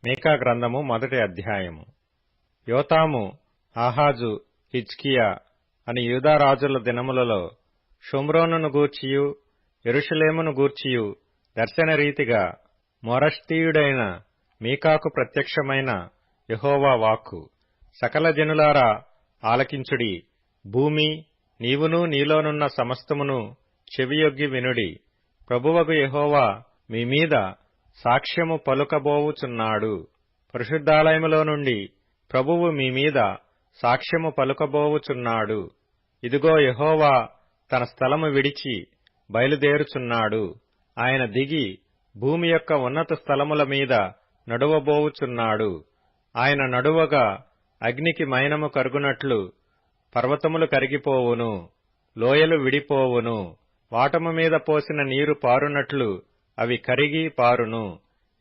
మీకా గ్రంథము మొదటి అధ్యాయము. యోతాము, ఆహాజు, హిజ్కియా అని యూదా రాజుల దినములలో షోమ్రోనును గూర్చియు యెరూషలేమును గూర్చియు దర్శన రీతిగా మొరష్తీయుడైన మీకాకు ప్రత్యక్షమైన యెహోవా వాక్కు. సకల జనులారా ఆలకించుడి. భూమి, నీవును నీలోనున్న సమస్తమును చెవియొగ్గి వినుడి. ప్రభువగు యెహోవా మీ మీద సాక్ష్యము పలుకబోవుచున్నాడు. పరిశుద్ధాలయములో నుండి ప్రభువు మీ మీద సాక్ష్యము పలుకబోవుచున్నాడు. ఇదిగో, యెహోవా తన స్థలము విడిచి బయలుదేరుచున్నాడు. ఆయన దిగి భూమి యొక్క ఉన్నత స్థలముల మీద నడువబోవుచున్నాడు. ఆయన నడువగా అగ్నికి మైనము కరుగునట్లు పర్వతములు కరిగిపోవును, లోయలు విడిపోవును. వాటము మీద పోసిన నీరు పారునట్లు అవి కరిగి పారును.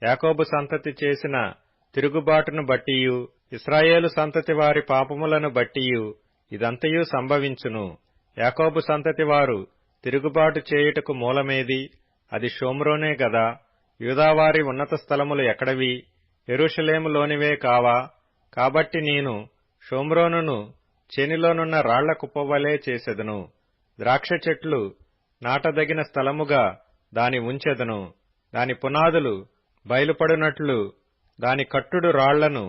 యాకోబు సంతతి చేసిన తిరుగుబాటును బట్టియు ఇశ్రాయేలు సంతతి వారి పాపములను బట్టియు ఇదంతయు సంభవించును. యాకోబు సంతతి వారు తిరుగుబాటు చేయుటకు మూలమేది? అది షోమ్రోనే గదా. యూదావారి ఉన్నత స్థలములు ఎక్కడవి? యెరూషలేములోనివే కావా? కాబట్టి నేను షోమ్రోనును చేనిలోనున్న రాళ్ల కుప్పవలే చేసెదను. ద్రాక్ష చెట్లు నాటదగిన స్థలముగా దాని ఉంచెదను. దాని పునాదులు బయలుపడునట్లు దాని కట్టుడు రాళ్లను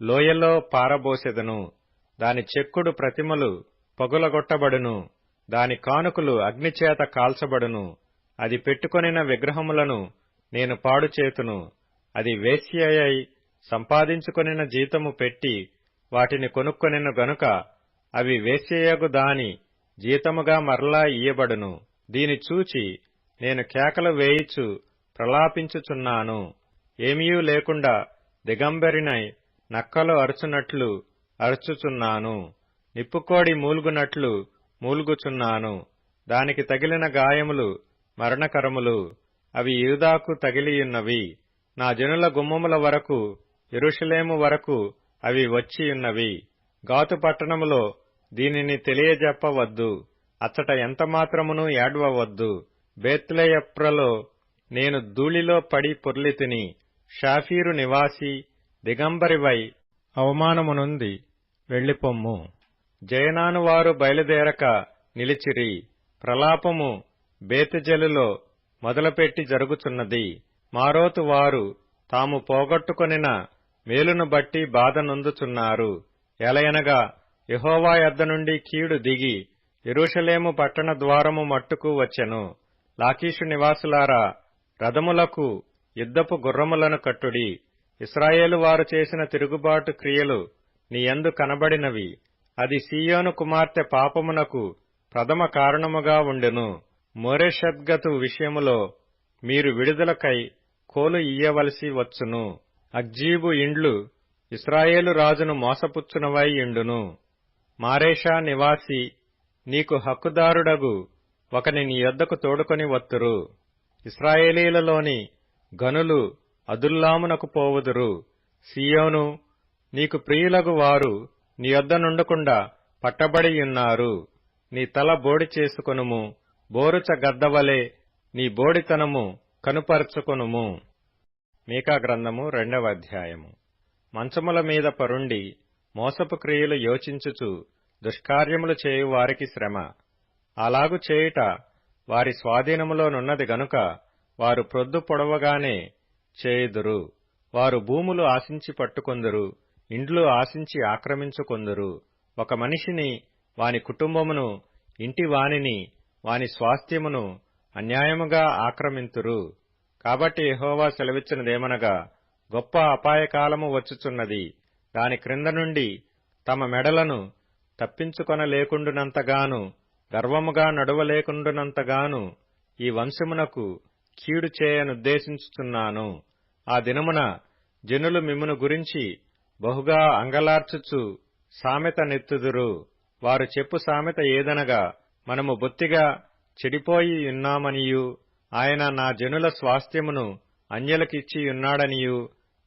లోయలో పారబోసెదను. దాని చెక్కుడు ప్రతిమలు పగులగొట్టబడును. దాని కానుకలు అగ్నిచేత కాల్చబడును. అది పెట్టుకొనిన విగ్రహములను నేను పాడుచేతును. అది వేశ్యయై సంపాదించుకొనిన జీతము పెట్టి వాటిని కొనుక్కొనెను గనుక అవి వేశ్యయగు దాని జీతముగా మరలా ఇయ్యబడును. దీని చూచి నేను కేకలు వేయిచు ప్రలాపించుచున్నాను. ఏమీయూ లేకుండా దిగంబరినై నక్కలు అరుచునట్లు అరుచుచున్నాను. నిప్పుకోడి మూల్గునట్లు మూల్గుచున్నాను. దానికి తగిలిన గాయములు మరణకరములు. అవి యూదాకు తగిలియున్నవి. నా జనుల గుమ్మముల వరకు, యెరూషలేము వరకు అవి వచ్చియున్నవి. గాతు పట్టణములో దీనిని తెలియజెప్పవద్దు. అచ్చట ఎంతమాత్రమును ఏడ్వవద్దు. బేత్లెయప్రలో నేను ధూళిలో పడి పొర్లితిని. షాఫీరు నివాసి, దిగంబరివై అవమానమునుంది వెళ్లిపొమ్ము. జయనాను వారు బయలుదేరక నిలిచిరి. ప్రలాపము బేతెజెలులో మొదలుపెట్టి జరుగుచున్నది. మారోతు వారు తాము పోగొట్టుకొనిన మేలును బట్టి బాధ నొందుచున్నారు. ఎలయనగా యెహోవా యొద్ద నుండి కీడు దిగి యెరూషలేము పట్టణ ద్వారము మట్టుకు వచ్చెను. లాకీషు నివాసులారా, రథములకు యుద్ధపు గుర్రములను కట్టుడి. ఇశ్రాయేలు వారు చేసిన తిరుగుబాటు క్రియలు నీ యందు కనబడినవి. అది సీయోను కుమార్తె పాపమునకు ప్రథమ కారణముగా ఉండెను. మోరెషద్గతు విషయములో మీరు విడుదలకై కోలు ఇయ్యవలసి వచ్చును. అగ్జీబు ఇండ్లు ఇశ్రాయేలు రాజును మోసపుచ్చునవై ఇండును. మారేషా నివాసి, నీకు హక్కుదారుడగు ఒకని నీ యొద్దకు తోడుకొని వత్తురు. ఇశ్రాయేలీలలోని గనులు అదుల్లామునకు పోవుదురు. సీయోను, నీకు ప్రియులగు వారు నీ యొద్ద నుండకుండా పట్టబడియున్నారు. నీ తల బోడి చేసుకొనుము. బోరుచ గద్దవలే నీ బోడితనము కనుపరుచుకొనుము. మీకా గ్రంథము 2వ అధ్యాయము. మంచముల మీద పరుండి మోసపు క్రియలు యోచించుచు దుష్కార్యములు చేయు వారికి శ్రమ. అలాగు చేయుట వారి స్వాధీనములోనున్నది గనుక వారు ప్రొద్దు పొడవగానే చేయుదురు. వారు భూములు ఆశించి పట్టుకొందురు, ఇండ్లు ఆశించి ఆక్రమించుకొందురు. ఒక మనిషిని, వాని కుటుంబమును, ఇంటి వానిని, వాని స్వాస్థ్యమును అన్యాయముగా ఆక్రమింతురు. కాబట్టి యెహోవా సెలవిచ్చినదేమనగా, గొప్ప అపాయకాలము వచ్చుచున్నది. దాని క్రింద నుండి తమ మెడలను తప్పించుకొనలేకుండునంతగాను, గర్వముగా నడువలేకుండునంతగాను ఈ వంశమునకు కీడు చేయనుద్దేశించుచున్నాను. ఆ దినమున జనులు మిమ్మును గురించి బహుగా అంగలార్చుచు సామెత నెత్తుదురు. వారు చెప్పు సామెత ఏదనగా, మనము బొత్తిగా చెడిపోయి ఉన్నామనియు, ఆయన నా జనుల స్వాస్థ్యమును అన్యులకిచ్చియున్నాడనియు,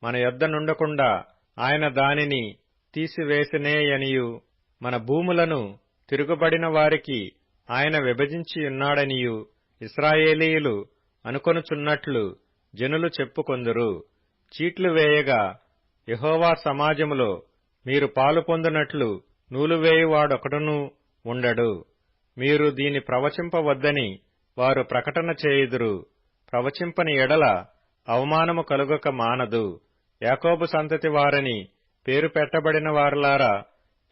మన యొద్ద నుండకుండా ఆయన దానిని తీసివేసినేయనియు, మన భూములను తిరుగుబడిన వారికి ఆయన విభజించియున్నాడనియు ఇశ్రాయేలీయులు అనుకొనుచున్నట్లు జనులు చెప్పుకొందురు. చీట్లు వేయగా యెహోవా సమాజములో మీరు పాలు పొందినట్లు నూలువేయువాడొకడునూ ఉండడు. మీరు దీని ప్రవచింపవద్దని వారు ప్రకటన చేయుదురు. ప్రవచింపని ఎడల అవమానము కలుగక మానదు. యాకోబు సంతతి వారని పేరు పెట్టబడిన వారలారా,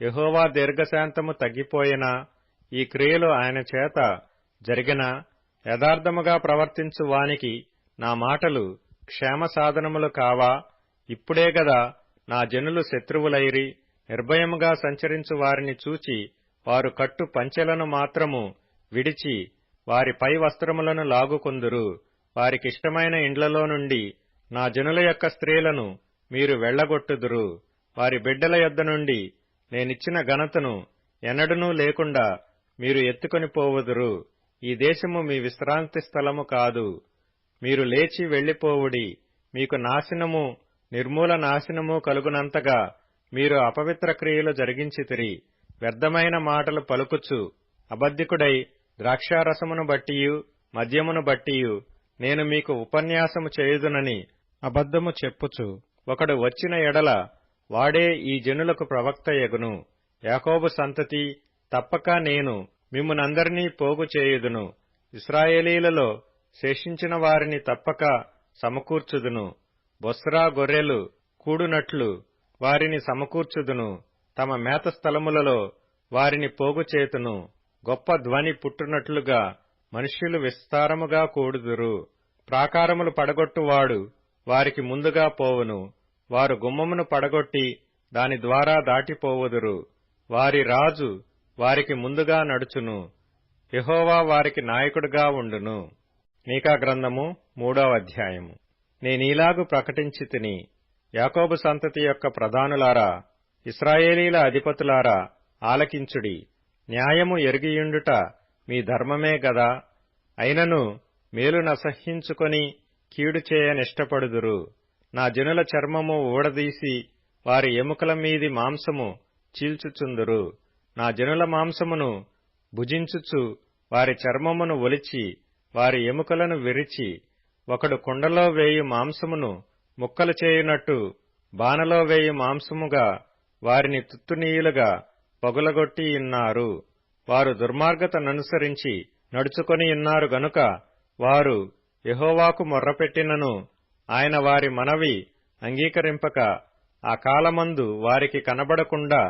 యెహోవా దీర్ఘశాంతము తగ్గిపోయినా, ఈ క్రియలు ఆయన చేత జరిగిన యథార్థముగా ప్రవర్తించు వానికి నా మాటలు క్షేమ సాధనములు కావా? ఇప్పుడే గదా నా జనులు శత్రువులైరి. నిర్భయముగా సంచరించు వారిని చూచి వారు కట్టు పంచెలను మాత్రము విడిచి వారి పై వస్త్రములను లాగుకొందురు. వారికిష్టమైన ఇండ్లలో నుండి నా జనుల యొక్క స్త్రీలను మీరు వెళ్లగొట్టుదురు. వారి బిడ్డల యొద్ద నుండి నేనిచ్చిన ఘనతను ఎన్నడనూ లేకుండా మీరు ఎత్తుకొని పోవుదురు. ఈ దేశము మీ విశ్రాంతి స్థలము కాదు. మీరు లేచి వెళ్లిపోవుడి. మీకు నాశనము నిర్మూల నాశనము కలుగునంతగా మీరు అపవిత్ర క్రియలు జరిగించితిరి. వ్యర్థమైన మాటలు పలుకుచు అబద్ధికుడై ద్రాక్షారసమును బట్టియు మద్యమును బట్టియు నేను మీకు ఉపన్యాసము చేయుదునని అబద్ధము చెప్పుచు ఒకడు వచ్చిన ఎడల వాడే ఈ జనులకు ప్రవక్త యగును. యాకోబు సంతతి, తప్పక నేను మిమ్మునందరినీ పోగు చేయుదును. ఇశ్రాయేలీలలో శేషించిన వారిని తప్పక సమకూర్చుదును. బొస్రా గొర్రెలు కూడునట్లు వారిని సమకూర్చుదును. తమ మేత స్థలములలో వారిని పోగు చేతును. గొప్ప ధ్వని పుట్టునట్లుగా మనుష్యులు విస్తారముగా కూడుదురు. ప్రాకారములు పడగొట్టువాడు వారికి ముందుగా పోవును. వారు గుమ్మమును పడగొట్టి దాని ద్వారా దాటిపోవుదురు. వారి రాజు వారికి ముందుగా నడుచును. యెహోవా వారికి నాయకుడుగా ఉండును. మీకా గ్రంథము 3వ అధ్యాయము. నేనీలాగు ప్రకటించితిని. యాకోబు సంతతి యొక్క ప్రధానులారా, ఇశ్రాయేలీల అధిపతులారా, ఆలకించుడి. న్యాయము ఎరిగియుండుట మీ ధర్మమే గదా. అయినను మేలు నసహ్యించుకొని కీడు చేయనిష్టపడుదురు. నా జనుల చర్మము ఊడదీసి వారి ఎముకల మీది మాంసము చీల్చుచుందురు. నా జనుల మాంసమును భుజించుచు వారి చర్మమును ఒలిచి వారి ఎముకలను విరిచి, ఒకడు కుండలో వేయు మాంసమును ముక్కలు చేయునట్టు బానలో వేయు మాంసముగా వారిని తుత్తునీయులుగా పగులగొట్టియున్నారు. వారు దుర్మార్గతననుసరించి నడుచుకొనియున్నారు గనుక వారు యెహోవాకు మొర్రపెట్టినను ఆయన వారి మనవి అంగీకరింపక ఆ కాలమందు వారికి కనబడకుండా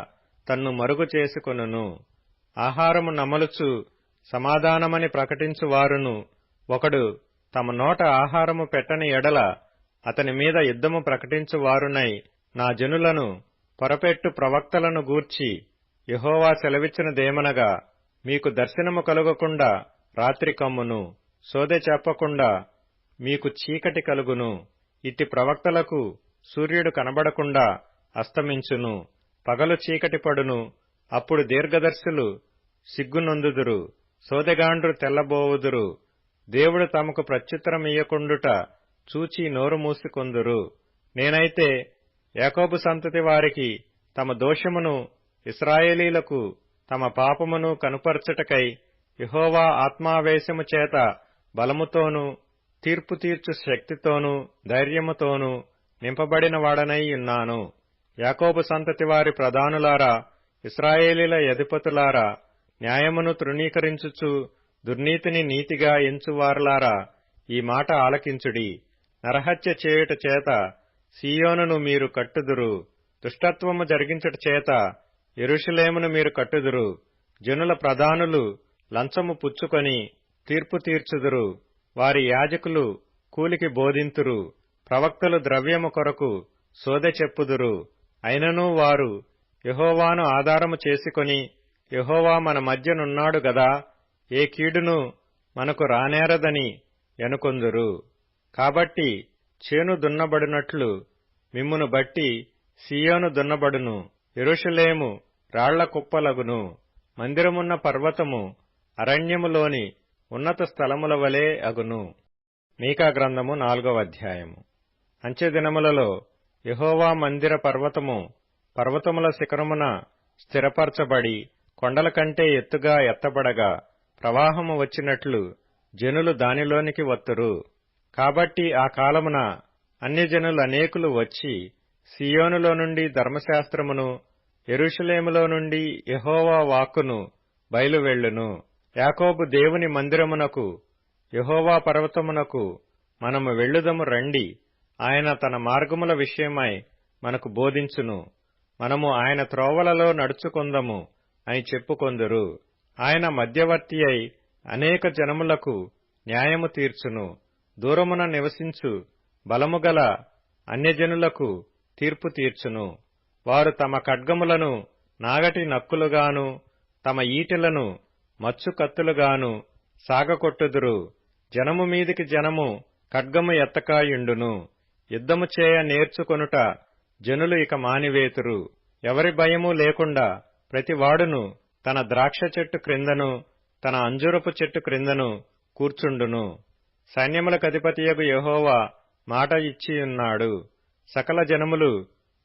తన్ను మరుగు చేసుకొనును. ఆహారము నమలుచు సమాధానమని ప్రకటించువారును ఒకడు తమ నోట ఆహారము పెట్టని ఎడల అతని మీద యుద్ధము ప్రకటించువారునై నా జనులను పొరపెట్టు ప్రవక్తలను గూర్చి యెహోవా సెలవిచ్చినదేమనగా, మీకు దర్శనము కలుగకుండా రాత్రి కమ్మును, సోదె చెప్పకుండా మీకు చీకటి కలుగును. ఇట్టి ప్రవక్తలకు సూర్యుడు కనబడకుండా అస్తమించును, పగలు చీకటి పడును. అప్పుడు దీర్ఘదర్శులు సిగ్గునొందుదురు, సోదెగాండ్రు తెల్లబోవుదురు. దేవుడు తమకు ప్రత్యుత్తరమియ్యకుండుట చూచి నోరు మూసుకొందురు. నేనైతే యాకోబు సంతతి వారికి తమ దోషమును, ఇశ్రాయేలీలకు తమ పాపమును కనుపరచుటకై యెహోవా ఆత్మావేశము చేత బలముతోనూ తీర్పు తీర్చు శక్తితోనూ ధైర్యముతోనూ నింపబడిన వాడనై ఉన్నాను. యాకోబు సంతతి వారి ప్రధానులారా, ఇశ్రాయేలీల అధిపతులారా, న్యాయమును తృణీకరించుచు దుర్నీతిని నీతిగా ఎంచువారలారా, ఈ మాట ఆలకించుడి. నరహత్య చేయుట చేత సీయోనును మీరు కట్టుదురు. దుష్టత్వము జరిగించుట చేత యెరూషలేమును మీరు కట్టుదురు. జనుల ప్రధానులు లంచము పుచ్చుకొని తీర్పు తీర్చుదురు. వారి యాజకులు కూలికి బోధింతురు. ప్రవక్తలు ద్రవ్యము కొరకు సోదె చెప్పుదురు. అయినను వారు యెహోవాను ఆధారము చేసుకొని, యెహోవా మన మధ్యనున్నాడు గదా, ఏ కీడును మనకు రానేరదని ఎనుకొందురు. కాబట్టి చేను దున్నబడినట్లు మిమ్మును బట్టి సీయోను దున్నబడును, యెరూషలేము రాళ్ల కుప్పలగును. మందిరమున్న పర్వతము అరణ్యములోని ఉన్నత స్థలముల వలె అగును. మీకా గ్రంథము 4వ అధ్యాయము. అంచెదినములలో యెహోవా మందిర పర్వతము పర్వతముల శిఖరమున స్థిరపరచబడి కొండల కంటే ఎత్తుగా ఎత్తబడగా ప్రవాహము వచ్చినట్లు జనులు దానిలోనికి వత్తురు. కాబట్టి ఆ కాలమున అన్యజనులు అనేకులు వచ్చి సీయోనులో నుండి ధర్మశాస్త్రమును, యెరూషలేములో నుండి యెహోవా వాక్కును బయలువెళ్ళును. యాకోబు దేవుని మందిరమునకు, యెహోవా పర్వతమునకు మనము వెళ్ళుదము రండి. ఆయన తన మార్గముల విషయమై మనకు బోధించును. మనము ఆయన త్రోవలలో నడుచుకొందము అని చెప్పుకొందురు. ఆయన మధ్యవర్తి అయి అనేక జనములకు న్యాయము తీర్చును. దూరమున నివసించు బలముగల అన్యజనులకు తీర్పు తీర్చును. వారు తమ ఖడ్గములను నాగటి నక్కులుగాను, తమ ఈటెలను మచ్చు కత్తులుగాను సాగకొట్టుదురు. జనము మీదికి జనము ఖడ్గము ఎత్తకాయుండును. యుద్ధము చేయ నేర్చుకొనుట జనులు ఇక మానివేతురు. ఎవరి భయము లేకుండా ప్రతివాడును తన ద్రాక్ష చెట్టు క్రిందను, తన అంజూరపు చెట్టు క్రిందను కూర్చుండును. సైన్యములకధిపతియగు యెహోవా మాట ఇచ్చియున్నాడు. సకల జనములు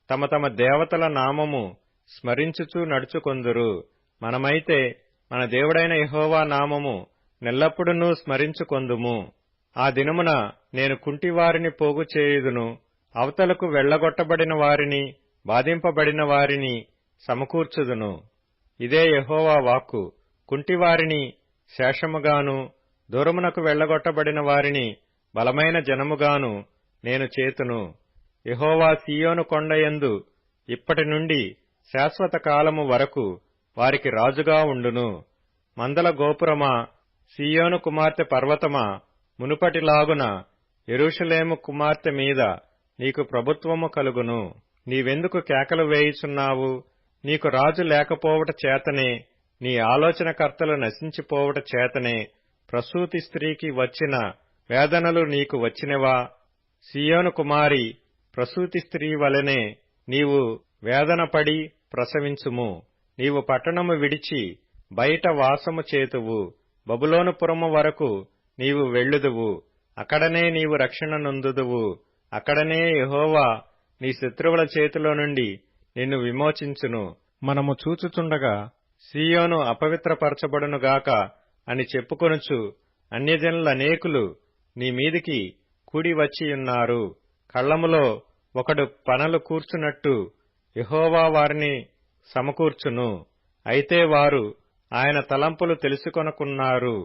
తమ తమ దేవతల నామము స్మరించుచూ నడుచుకొందురు. మనమైతే మన దేవుడైన యెహోవా నామము నెల్లప్పుడునూ స్మరించుకొందుము. ఆ దినమున నేను కుంటివారిని పోగు చేయుదును. అవతలకు వెళ్లగొట్టబడిన వారిని, బాధింపబడిన వారిని సమకూర్చుదును. ఇదే యెహోవా వాక్కు. కుంటివారిని శేషముగాను, దూరమునకు వెళ్లగొట్టబడిన వారిని బలమైన జనముగాను నేను చేతును. యెహోవా సీయోను కొండయందు ఇప్పటి నుండి శాశ్వత కాలము వరకు వారికి రాజుగా ఉండును. మందల గోపురమా, సీయోను కుమార్తె పర్వతమా, మునుపటిలాగున యెరూషలేము కుమార్తె మీద నీకు ప్రభుత్వము కలుగును. నీవెందుకు కేకలు వేయుచున్నావు? నీకు రాజు లేకపోవట చేతనే, నీ ఆలోచనకర్తలు నశించిపోవట చేతనే ప్రసూతి స్త్రీకి వచ్చిన వేదనలు నీకు వచ్చినవా? సీయోను కుమారి, ప్రసూతి స్త్రీ వలెనే నీవు వేదనపడి ప్రసవించుము. నీవు పట్టణము విడిచి బయట వాసము చేతువు. బబులోను పురము వరకు నీవు వెళ్ళుదువు. అక్కడనే నీవు రక్షణ నొందుదువు. అక్కడనే యెహోవా నీ శత్రువుల చేతిలో నుండి నిన్ను విమోచించును. మనము చూచుచుండగా సీయోను అపవిత్రపరచబడునుగాక అని చెప్పుకొనుచు అన్యజనులనేకులు నీ మీదికి కూడి వచ్చియున్నారు. కళ్ళములో ఒకడు పనలు కూర్చున్నట్టు యెహోవా వారిని సమకూర్చును. అయితే వారు ఆయన తలంపులు తెలుసుకొనకున్నారు.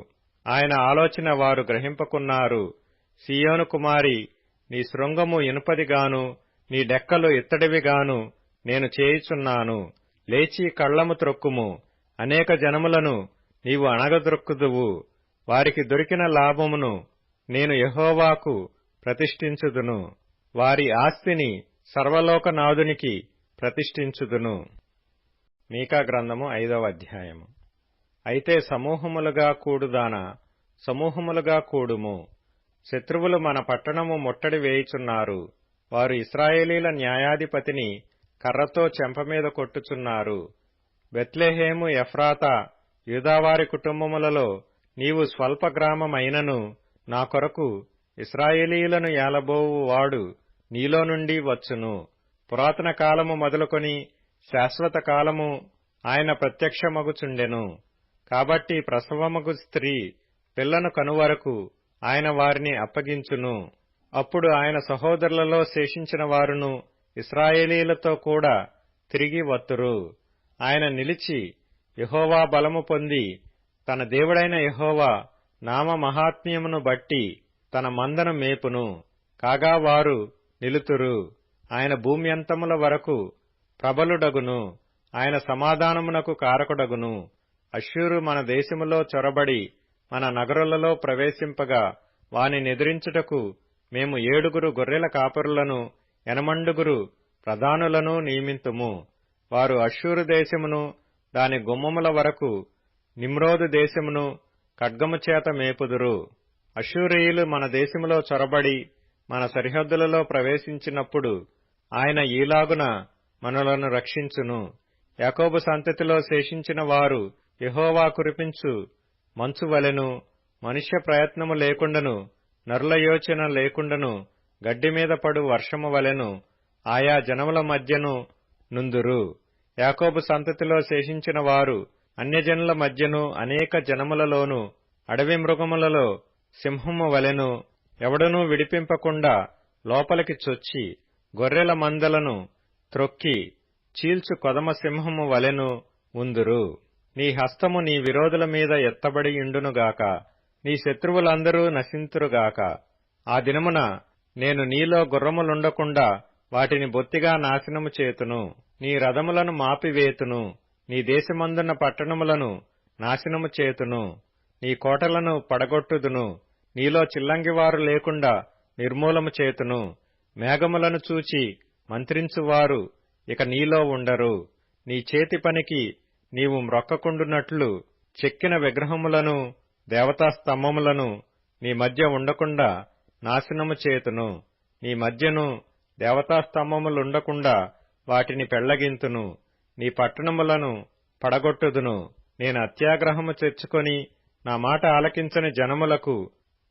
ఆయన ఆలోచన వారు గ్రహింపకున్నారు. సీయోను కుమారి, నీ శృంగము ఇనుపదిగాను, నీ డెక్కలు ఇత్తడివిగాను నేను చేయుచున్నాను. లేచి కళ్ళము త్రొక్కుము. అనేక జనములను నీవు అణగద్రొక్కుదువు. వారికి దొరికిన లాభమును నేను యెహోవాకు ప్రతిష్ఠించుదును. వారి ఆస్తిని సర్వలోకనాథునికి ప్రతిష్ఠించుదును. మీకా గ్రంథము 5వ అధ్యాయము. అయితే సమూహములుగా కూడుదానా, సమూహములుగా కూడుము. శత్రువులు మన పట్టణము ముట్టడి వేయుచున్నారు. వారు ఇశ్రాయేలీల న్యాయాధిపతిని కర్రతో చెంపమీద కొట్టుచున్నారు. బెత్లెహేము, ఎఫ్రాతా, యూదావారి కుటుంబములలో నీవు స్వల్ప గ్రామమైనను నా కొరకు ఇశ్రాయేలీయులను ఏలబోవు వాడు నీలో నుండి వచ్చును. పురాతన కాలము మొదలుకొని శాశ్వత కాలము ఆయన ప్రత్యక్షమగుచుండెను. కాబట్టి ప్రసవమగు స్త్రీ పిల్లను కనువరకు ఆయన వారిని అప్పగించును. అప్పుడు ఆయన సహోదరులలో శేషించిన వారును ఇశ్రాయేలీలతో కూడా తిరిగి వత్తురు. ఆయన నిలిచి యెహోవా బలము పొంది తన దేవుడైన యెహోవా నామ మహాత్మ్యమును బట్టి తన మందను మేపును. కాగా వారు నిలుతురు. ఆయన భూమ్యంతముల వరకు ప్రబలుడగును. ఆయన సమాధానమునకు కారకుడగును. అష్షూరు మన దేశములో చొరబడి మన నగరులలో ప్రవేశింపగా వాని నెదిరించుటకు మేము 7 గొర్రెల కాపరులను 80 ప్రధానులను నియమింతుము. వారు అష్షూరు దేశమును దాని గుమ్మముల వరకు నిమ్రోదు దేశమును ఖడ్గము చేత మేపుదురు. అష్షూరీయులు మన దేశములో చొరబడి మన సరిహద్దులలో ప్రవేశించినప్పుడు ఆయన ఈలాగున మనలను రక్షించును. యాకోబు సంతతిలో శేషించిన వారు యెహోవా కురిపించు మంచు వలెను, మనుష్య ప్రయత్నము లేకుండను, నరుల యోచన లేకుండను గడ్డిమీద పడు వర్షము వలెను ఆయా జనముల మధ్యను నుందురు. యాకోబు సంతతిలో శేషించిన వారు అన్యజనుల మధ్యను అనేక జనములలోను అడవి మృగములలో సింహము వలెను ఎవడనూ విడిపింపకుండా లోపలికి చొచ్చి గొర్రెల మందలను త్రొక్కి చీల్చు కొదమ సింహము వలెను ఉందురు. నీ హస్తము నీ విరోధుల మీద ఎత్తబడి యుండునుగాక, నీ శత్రువులందరూ నశింతురుగాక. ఆ దినమున నేను నీలో గుర్రములుండకుండా వాటిని బొత్తిగా నాశనము చేతును. నీ రథములను మాపివేతును, నీ దేశమందున్న పట్టణములను నాశనము చేతును, నీ కోటలను పడగొట్టుదును, నీలో చిల్లంగివారు లేకుండా నిర్మూలము చేతును. మేఘములను చూచి మంత్రించువారు ఇక నీలో ఉండరు. నీ చేతి పనికి నీవు మ్రొక్కకుండునట్లు చెక్కిన విగ్రహములను దేవతా స్తంభములను నీ మధ్య ఉండకుండా నాశనము చేతును. నీ మధ్యను దేవతా స్తంభములుండకుండా వాటిని పెళ్లగింతును. నీ పట్టణములను పడగొట్టుదును. నేను అత్యాగ్రహము తెచ్చుకొని నా మాట ఆలకించని జనములకు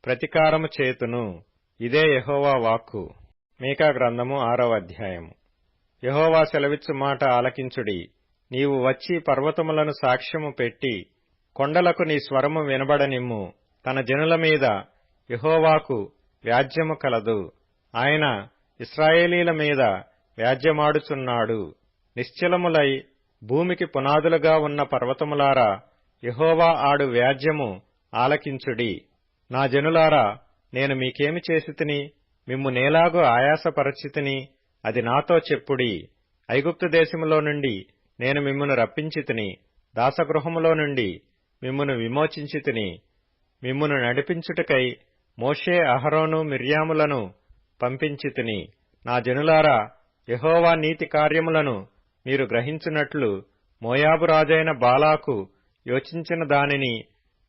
ప్రతికారము చేతును. ఇదే యెహోవా వాక్కు. మీకా గ్రంథము 6వ అధ్యాయము. యెహోవా సెలవిచ్చు మాట ఆలకించుడి. నీవు వచ్చి పర్వతములను సాక్ష్యము పెట్టి కొండలకు నీ స్వరము వినబడనిమ్ము. తన జనుల మీద యెహోవాకు వ్యాజ్యము కలదు. ఆయన ఇశ్రాయేలీల మీద వ్యాజ్యమాడుచున్నాడు. నిశ్చలములై భూమికి పునాదులుగా ఉన్న పర్వతములారా, యెహోవా ఆడు వ్యాజ్యము ఆలకించుడి. నా జనులారా, నేను మీకేమి చేసితిని? మిమ్ము నేలాగు ఆయాసపరచితిని, అది నాతో చెప్పుడి. ఐగుప్తు దేశములో నుండి నేను మిమ్మును రప్పించితిని, దాసగృహములో నుండి మిమ్మును విమోచించితిని. మిమ్మును నడిపించుటకై మోషే, అహరోను, మిర్యాములను పంపించితిని. నా జనులారా, యెహోవా నీతి కార్యములను మీరు గ్రహించునట్లు మోయాబు రాజైన బాలాకు యోచించిన దానిని,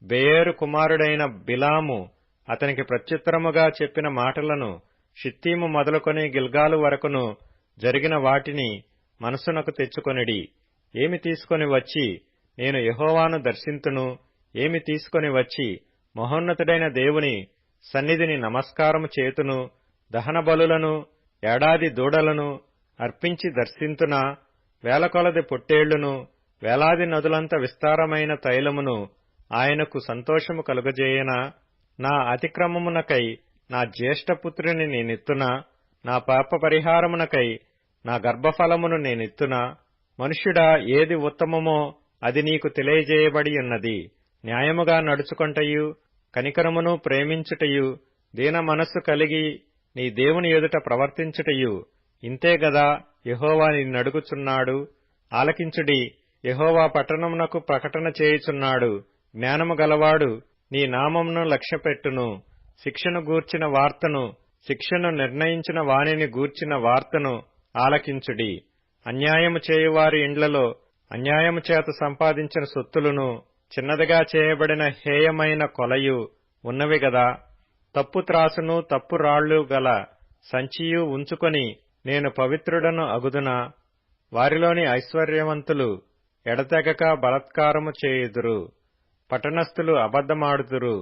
బెయేరు కుమారుడైన బిలాము అతనికి ప్రత్యుత్తరముగా చెప్పిన మాటలను, షిత్తీము మొదలుకొని గిల్గాలు వరకును జరిగిన వాటిని మనసునకు తెచ్చుకొనిడి. ఏమి తీసుకొని వచ్చి నేను యెహోవాను దర్శింతును? ఏమి తీసుకొని వచ్చి మహోన్నతుడైన దేవుని సన్నిధిని నమస్కారము చేతును? దహన బలులను, ఏడాది దూడలను అర్పించి దర్శింతునా? వేలకొలది పొట్టేళ్లును, వేలాది నదులంత విస్తారమైన తైలమును ఆయనకు సంతోషము కలుగజేయనా? నా అతిక్రమమునకై నా జ్యేష్ఠపుత్రుని నేనిత్తునా? నా పాప పరిహారమునకై నా గర్భఫలమును నేనిత్తునా? మనుష్యుడా, ఏది ఉత్తమమో అది నీకు తెలియజేయబడి ఉన్నది. న్యాయముగా నడుచుకొంటయు, కనికరమును ప్రేమించుటయు, దీన మనస్సు కలిగి నీ దేవుని ఎదుట ప్రవర్తించుటయు ఇంతే గదా యెహోవా నిన్నడుగుచున్నాడు. ఆలకించుడి. యెహోవా పట్టణమునకు ప్రకటన చేయుచున్నాడు. జ్ఞానము గలవాడు నీ నామమును లక్ష్యపెట్టును. శిక్షను గూర్చిన వార్తను, శిక్షను నిర్ణయించిన వానిని గూర్చిన వార్తను ఆలకించుడి. అన్యాయము చేయువారి ఇండ్లలో అన్యాయము చేత సంపాదించిన సొత్తులను, చిన్నదిగా చేయబడిన హేయమైన కొలయు ఉన్నవి గదా. తప్పు త్రాసును, తప్పు రాళ్లు గల సంచియు ఉంచుకొని నేను పవిత్రుడను అగుదునా? వారిలోని ఐశ్వర్యవంతులు ఎడతెగక బలాత్కారము చేయుదురు. పట్టణస్థులు అబద్ధమాడుదురు.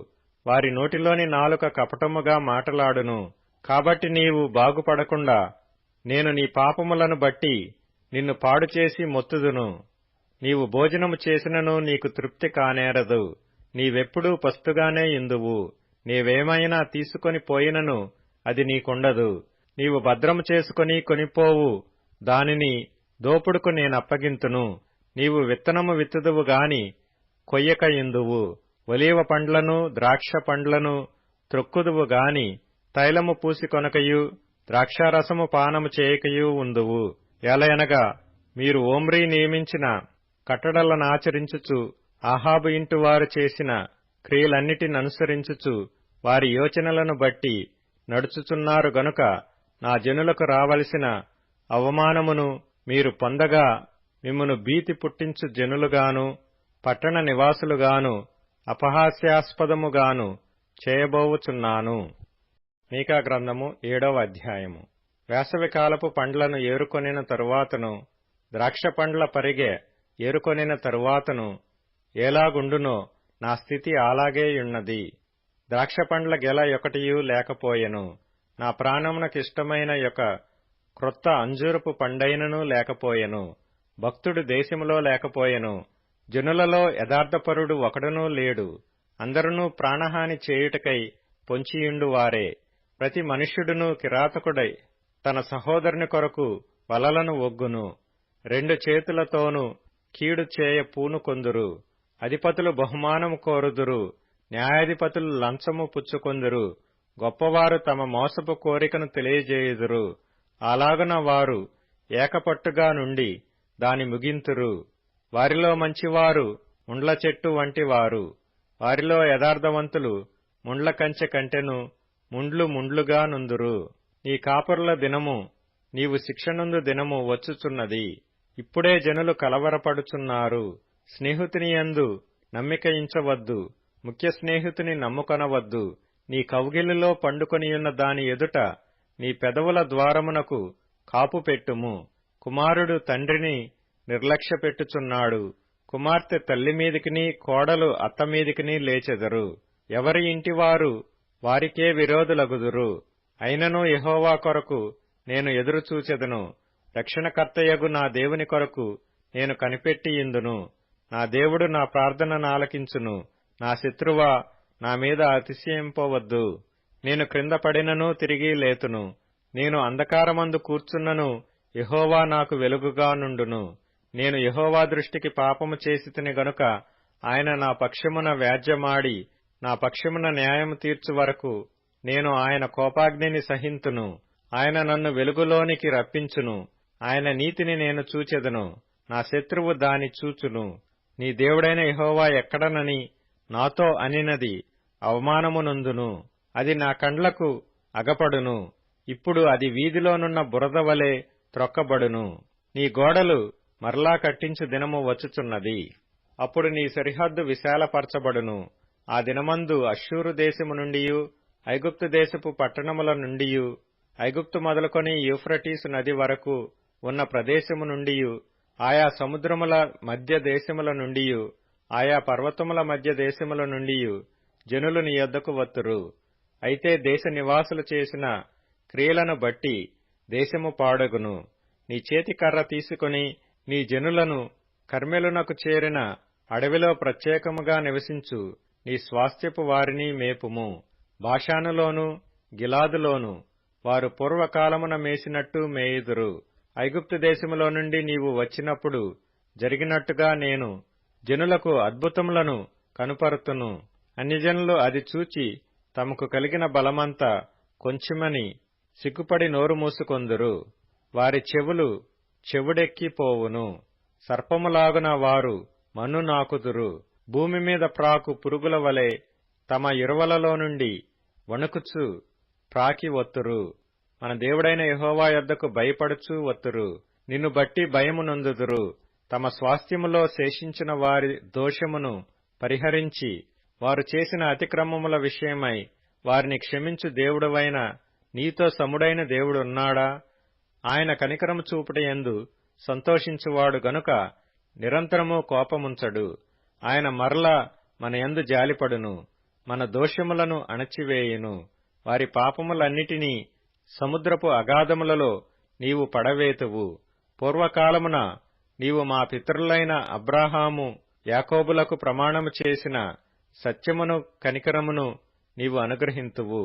వారి నోటిలోని నాలుక కపటముగా మాటలాడును. కాబట్టి నీవు బాగుపడకుండా నేను నీ పాపములను బట్టి నిన్ను పాడుచేసి మొత్తుదును. నీవు భోజనము చేసినను నీకు తృప్తి కానేరదు. నీవెప్పుడూ పస్తుగానే యుందువు. నీవేమైనా తీసుకొని పోయినను అది నీకుండదు. నీవు భద్రము చేసుకొని కొనిపోవు దానిని దోపుడుకు నేనప్పగింతును. నీవు విత్తనము విత్తుదువు గాని కొయ్యక యుందువు. ఒలీవ పండ్లను, ద్రాక్ష పండ్లను త్రొక్కుదువు గాని తైలము పూసి కొనకయు, ద్రాక్షారసము పానము చేయకయూ ఉందువు. ఏలయనగా మీరు ఓమ్రీ నియమించిన కట్టడలనాచరించుచు, ఆహాబు ఇంటి వారు చేసిన క్రియలన్నిటిననుసరించుచు, వారి యోచనలను బట్టి నడుచుచున్నారు గనుక నా జనులకు రావలసిన అవమానమును మీరు పొందగా మిమ్మును భీతి పుట్టించు జనులుగాను, పట్టణ నివాసులుగాను, అపహాస్యాస్పదముగాను చేయబోవుచున్నాను. మీకా గ్రంథము 7వ అధ్యాయము. వేసవికాలపు పండ్లను ఏరుకొనిన తరువాతను, ద్రాక్ష పండ్ల పరిగె ఏరుకొనిన తరువాతను ఎలాగుండునో నా స్థితి అలాగేయున్నది. ద్రాక్ష పండ్ల గెల ఒకటియూ లేకపోయెను. నా ప్రాణమునకిష్టమైన యొక్క క్రొత్త అంజూరపు పండైనను లేకపోయెను. భక్తుడు దేశములో లేకపోయెను. జనులలో యథార్థపరుడు ఒకడునూ లేడు. అందరునూ ప్రాణహాని చేయుటకై పొంచియుండువారే. ప్రతి మనుష్యుడును కిరాతకుడై తన సహోదరుని కొరకు వలలను ఒగ్గును. 2 చేతులతోనూ కీడు చేయ పూనుకొందురు. అధిపతులు బహుమానము కోరుదురు, న్యాయాధిపతులు లంచము పుచ్చుకొందురు. గొప్పవారు తమ మోసపు కోరికను తెలియజేయుదురు. అలాగున వారు ఏకపట్టుగా నుండి దాని ముగింతురు. వారిలో మంచివారు ముండ్ల చెట్టు వంటివారు, వారిలో యథార్థవంతులు ముండ్ల కంచె కంటెను ముండ్లు ముండ్లుగా నుందురు. నీ కాపరుల దినము, నీవు శిక్షనుందు దినము వచ్చుచున్నది. ఇప్పుడే జనులు కలవరపడుచున్నారు. స్నేహితుని యందు నమ్మికయించవద్దు, ముఖ్య స్నేహితుని నమ్ముకొనవద్దు. నీ కౌగిలిలో పండుకొనియున్న దాని ఎదుట నీ పెదవుల ద్వారమునకు కాపు పెట్టుము. కుమారుడు తండ్రిని నిర్లక్ష్యపెట్టుచున్నాడు. కుమార్తె తల్లి మీదికిని కోడలు అత్త మీదికిని లేచెదరు. ఎవరి ఇంటివారు వారికే విరోధులగుదురు. అయినను యెహోవా కొరకు నేను ఎదురుచూచెదను. రక్షణకర్తయగు నా దేవుని కొరకు నేను కనిపెట్టియుందును. నా దేవుడు నా ప్రార్థనను ఆలకించును. నా శత్రువా, నా మీద అతిశయింపవద్దు. నేను క్రింద పడినను తిరిగి లేతును. నేను అంధకారమందు కూర్చున్నను, యెహోవా నాకు వెలుగుగా నుండును. నేను యెహోవా దృష్టికి పాపము చేసితిని గనుక ఆయన నా పక్షమున వ్యాజ్యమాడి నా పక్షమున న్యాయము తీర్చు వరకు నేను ఆయన కోపాగ్నిని సహింతును. ఆయన నన్ను వెలుగులోనికి రప్పించును. ఆయన నీతిని నేను చూచెదను. నా శత్రువు దాని చూచును. నీ దేవుడైన యెహోవా ఎక్కడనని నాతో అనినది అవమానమునందును. అది నా కండ్లకు అగపడును. ఇప్పుడు అది వీధిలోనున్న బురద వలె త్రొక్కబడును. నీ గోడలు మరలా కట్టించు దినము వచ్చుచున్నది. అప్పుడు నీ సరిహద్దు విశాలపరచబడును. ఆ దినమందు అష్షూరు దేశము నుండియు ఐగుప్తు దేశపు పట్టణముల నుండియు ఐగుప్తు మొదలుకొని యూఫ్రటీసు నది వరకు ఉన్న ప్రదేశము నుండియు ఆయా సముద్రముల మధ్య దేశముల నుండియు ఆయా పర్వతముల మధ్య దేశముల నుండియు జనులు నీ యొద్దకు వత్తురు. అయితే దేశ నివాసులు చేసిన క్రియలను బట్టి దేశము పాడగును. నీ చేతి కర్ర తీసుకుని నీ జనులను కర్మెలునకు చేరిన అడవిలో ప్రత్యేకముగా నివసించు నీ స్వాస్థ్యపు వారిని మేపుము. బాషానులోను గిలాదులోను వారు పూర్వకాలమున మేసినట్టు మేయుదురు. ఐగుప్తు దేశములో నుండి నీవు వచ్చినప్పుడు జరిగినట్టుగా నేను జనులకు అద్భుతములను కనుపరుతును. అన్యజనులు అది చూచి తమకు కలిగిన బలమంతా కొంచెమని సిగ్గుపడి నోరు మూసుకొందురు. వారి చెవులు చెవుడెక్కిపోవును. సర్పములాగున వారు మన్ను నాకుదురు. భూమి మీద ప్రాకు పురుగుల వలె తమ ఇరువలలో నుండి వణుకుచు ప్రాకి వత్తురు. మన దేవుడైన యెహోవా యొద్దకు భయపడుచూ వత్తురు. నిన్ను బట్టి భయము నొందుదురు. తమ స్వాస్థ్యములో శేషించిన వారి దోషమును పరిహరించి వారు చేసిన అతిక్రమముల విషయమై వారిని క్షమించు దేవుడవైన నీతో సముడైన దేవుడున్నాడా? ఆయన కనికరము చూపుటయందు సంతోషించువాడు గనుక నిరంతరము కోపముంచడు. ఆయన మరల మన యందు జాలిపడును, మన దోషములను అణచివేయును. వారి పాపములన్నిటినీ సముద్రపు అగాధములలో నీవు పడవేతువు. పూర్వకాలమున నీవు మా పితరులైన అబ్రాహాము యాకోబులకు ప్రమాణము చేసిన సత్యమును కనికరమును నీవు అనుగ్రహింతువు.